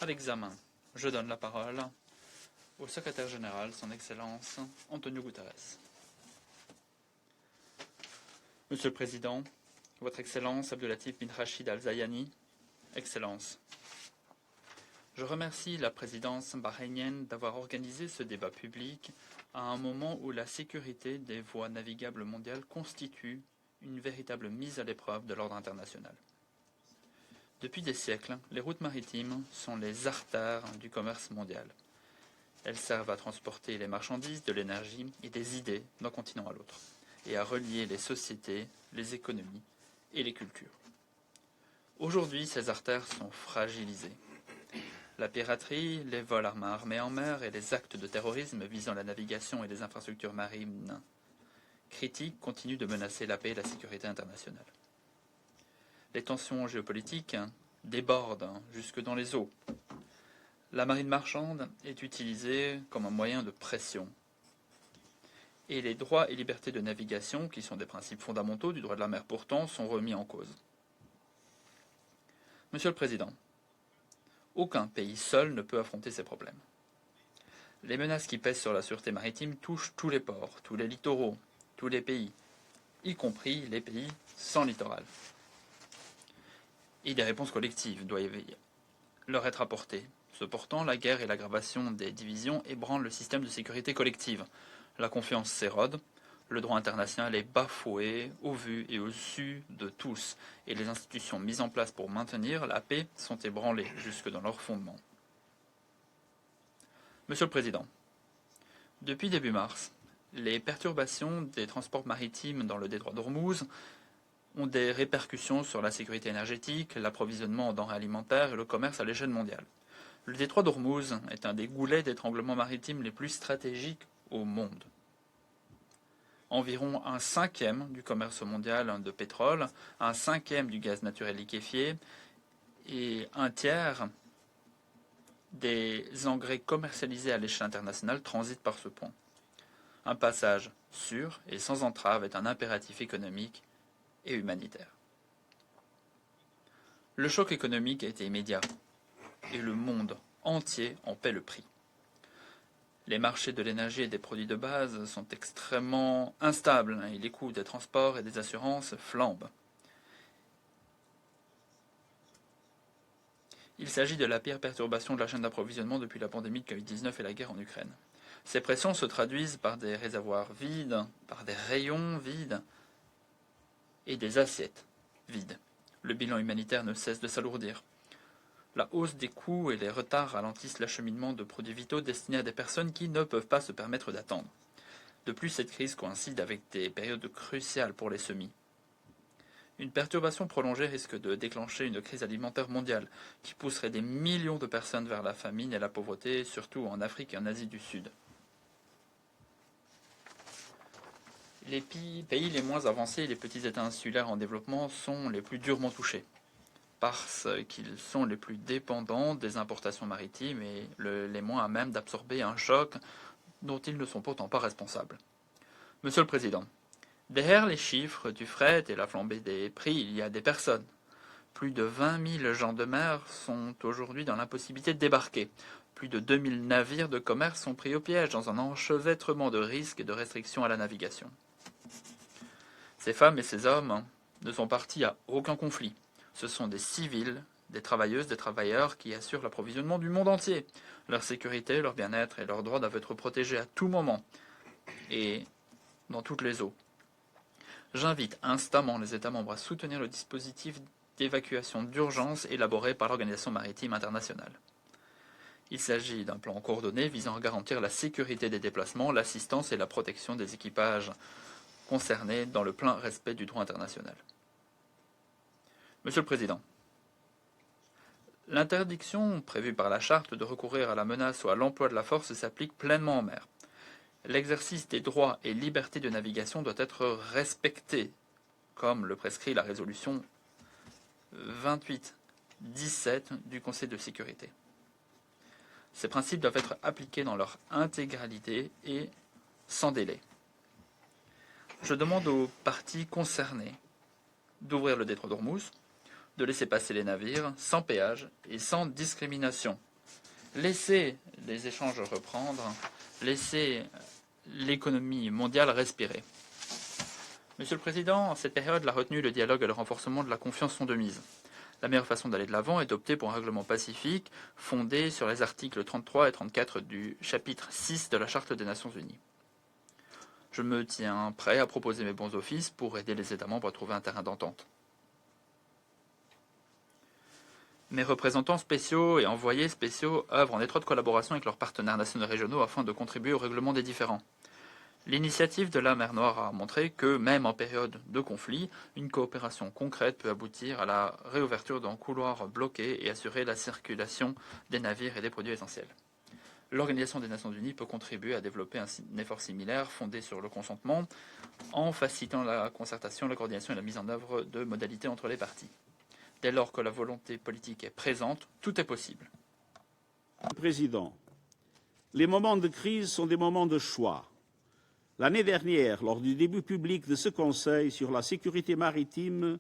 À l'examen, je donne la parole au secrétaire général, son Excellence Antonio Guterres. Monsieur le Président, Votre Excellence Abdulatif bin Rachid Al-Zayani, Excellence. Je remercie la présidence bahreïnienne d'avoir organisé ce débat public à un moment où la sécurité des voies navigables mondiales constitue une véritable mise à l'épreuve de l'ordre international. Depuis des siècles, les routes maritimes sont les artères du commerce mondial. Elles servent à transporter les marchandises, de l'énergie et des idées d'un continent à l'autre, et à relier les sociétés, les économies et les cultures. Aujourd'hui, ces artères sont fragilisées. La piraterie, les vols armés en mer et les actes de terrorisme visant la navigation et les infrastructures marines critiques continuent de menacer la paix et la sécurité internationale. Les tensions géopolitiques débordent jusque dans les eaux. La marine marchande est utilisée comme un moyen de pression. Et les droits et libertés de navigation, qui sont des principes fondamentaux du droit de la mer pourtant, sont remis en cause. Monsieur le Président, aucun pays seul ne peut affronter ces problèmes. Les menaces qui pèsent sur la sûreté maritime touchent tous les ports, tous les littoraux, tous les pays, y compris les pays sans littoral. Et des réponses collectives doivent leur être apportées. Cependant, la guerre et l'aggravation des divisions ébranlent le système de sécurité collective. La confiance s'érode, le droit international est bafoué au vu et au su de tous, et les institutions mises en place pour maintenir la paix sont ébranlées jusque dans leur fondement. Monsieur le Président, depuis début mars, les perturbations des transports maritimes dans le détroit d'Ormuz ont des répercussions sur la sécurité énergétique, l'approvisionnement en denrées alimentaires et le commerce à l'échelle mondiale. Le détroit d'Ormuz est un des goulets d'étranglement maritime les plus stratégiques au monde. Environ un cinquième du commerce mondial de pétrole, un cinquième du gaz naturel liquéfié et un tiers des engrais commercialisés à l'échelle internationale transitent par ce pont. Un passage sûr et sans entrave est un impératif économique et humanitaire. Le choc économique a été immédiat et le monde entier en paie le prix. Les marchés de l'énergie et des produits de base sont extrêmement instables et les coûts des transports et des assurances flambent. Il s'agit de la pire perturbation de la chaîne d'approvisionnement depuis la pandémie de Covid-19 et la guerre en Ukraine. Ces pressions se traduisent par des réservoirs vides, par des rayons vides et des assiettes vides. Le bilan humanitaire ne cesse de s'alourdir. La hausse des coûts et les retards ralentissent l'acheminement de produits vitaux destinés à des personnes qui ne peuvent pas se permettre d'attendre. De plus, cette crise coïncide avec des périodes cruciales pour les semis. Une perturbation prolongée risque de déclencher une crise alimentaire mondiale qui pousserait des millions de personnes vers la famine et la pauvreté, surtout en Afrique et en Asie du Sud. Les pays les moins avancés et les petits États insulaires en développement sont les plus durement touchés, parce qu'ils sont les plus dépendants des importations maritimes et les moins à même d'absorber un choc dont ils ne sont pourtant pas responsables. Monsieur le Président, derrière les chiffres du fret et la flambée des prix, il y a des personnes. Plus de 20 000 gens de mer sont aujourd'hui dans l'impossibilité de débarquer. Plus de 2000 navires de commerce sont pris au piège dans un enchevêtrement de risques et de restrictions à la navigation. Ces femmes et ces hommes ne sont partis à aucun conflit. Ce sont des civils, des travailleuses, des travailleurs qui assurent l'approvisionnement du monde entier. Leur sécurité, leur bien-être et leurs droits doivent être protégés à tout moment et dans toutes les eaux. J'invite instamment les États membres à soutenir le dispositif d'évacuation d'urgence élaboré par l'Organisation maritime internationale. Il s'agit d'un plan coordonné visant à garantir la sécurité des déplacements, l'assistance et la protection des équipages concernés dans le plein respect du droit international. Monsieur le Président, l'interdiction prévue par la Charte de recourir à la menace ou à l'emploi de la force s'applique pleinement en mer. L'exercice des droits et libertés de navigation doit être respecté, comme le prescrit la résolution 2817 du Conseil de sécurité. Ces principes doivent être appliqués dans leur intégralité et sans délai. Je demande aux parties concernées d'ouvrir le détroit d'Ormuz, de laisser passer les navires sans péage et sans discrimination, laisser les échanges reprendre, laisser l'économie mondiale respirer. Monsieur le Président, en cette période, la retenue, le dialogue et le renforcement de la confiance sont de mise. La meilleure façon d'aller de l'avant est d'opter pour un règlement pacifique fondé sur les articles 33 et 34 du chapitre 6 de la Charte des Nations Unies. Je me tiens prêt à proposer mes bons offices pour aider les États membres à trouver un terrain d'entente. Mes représentants spéciaux et envoyés spéciaux œuvrent en étroite collaboration avec leurs partenaires nationaux et régionaux afin de contribuer au règlement des différends. L'initiative de la mer Noire a montré que, même en période de conflit, une coopération concrète peut aboutir à la réouverture d'un couloir bloqué et assurer la circulation des navires et des produits essentiels. L'Organisation des Nations Unies peut contribuer à développer un effort similaire fondé sur le consentement en facilitant la concertation, la coordination et la mise en œuvre de modalités entre les parties. Dès lors que la volonté politique est présente, tout est possible. Président, les moments de crise sont des moments de choix. L'année dernière, lors du début public de ce Conseil sur la sécurité maritime,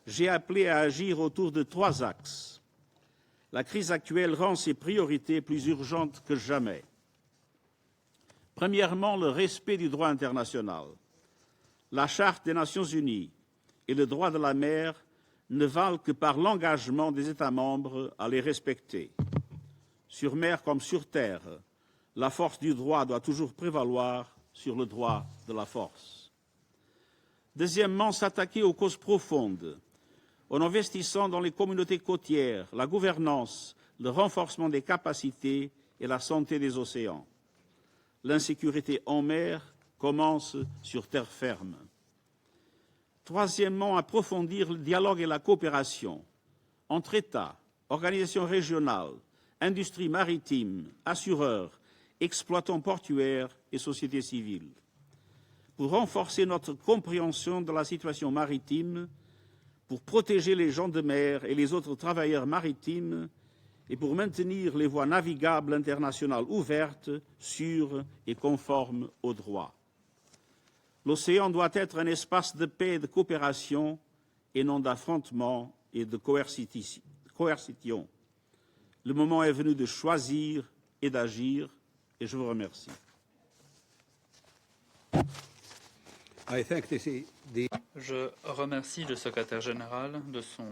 j'ai appelé à agir autour de 3 axes. La crise actuelle rend ces priorités plus urgentes que jamais. Premièrement, le respect du droit international. La Charte des Nations Unies et le droit de la mer ne valent que par l'engagement des États membres à les respecter. Sur mer comme sur terre, la force du droit doit toujours prévaloir sur le droit de la force. Deuxièmement, s'attaquer aux causes profondes, en investissant dans les communautés côtières, la gouvernance, le renforcement des capacités et la santé des océans. L'insécurité en mer commence sur terre ferme. Troisièmement, approfondir le dialogue et la coopération entre États, organisations régionales, industries maritimes, assureurs, exploitants portuaires et sociétés civiles. Pour renforcer notre compréhension de la situation maritime, pour protéger les gens de mer et les autres travailleurs maritimes et pour maintenir les voies navigables internationales ouvertes, sûres et conformes au droit. L'océan doit être un espace de paix et de coopération et non d'affrontement et de coercition. Le moment est venu de choisir et d'agir et je vous remercie. Je remercie le secrétaire général de son